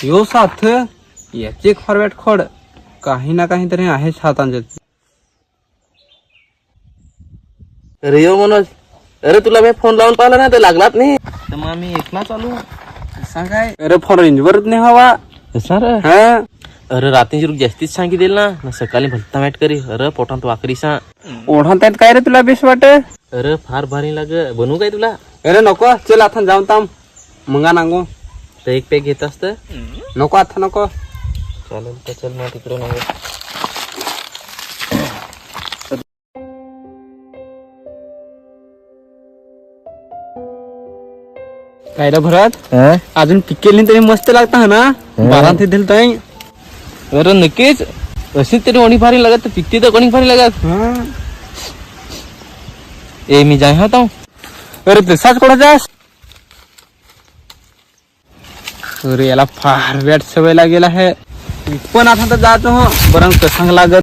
यो साथ याचे एक फॉरवर्ड खोड काही ना काहीतरी आहेच हातांच्यात. अरे यो मनोज, अरे तुला मी फोन लावून पाहिला ना, ते लागलाच नाही. तर मग मी एकला चालू सांगाय. अरे फोन रेंजवरच नाही हवा सर. हा. अरे रात्री रुक जास्तीच सांगितलं ना, सकाळी भलता मॅट करी. अरे पोटात वाकरी सा ओढवता येत काय रे तुला बेस वाट. अरे फार भारी लाग, बनवू काय तुला? अरे नको, चल आता जाऊन थांब मंगा नांगू. तर एक पॅक घेत असत. नको आता नको. चालेल तर चल मग तिकडे नको. काय रे भरत, अजून पिकेली तरी मस्त लागत हा ना. 12 ते दिल ताई. अरे नक्कीच अशीच तरी कोणी भारी लागत, पिकती तर कोणी भारी लागत. ए मी जाय होता. अरे तसाच कोणा जास. अरे याला फार वेट सवय लागेल आहे. पण आता तर जातो हो बरं कसं लागत.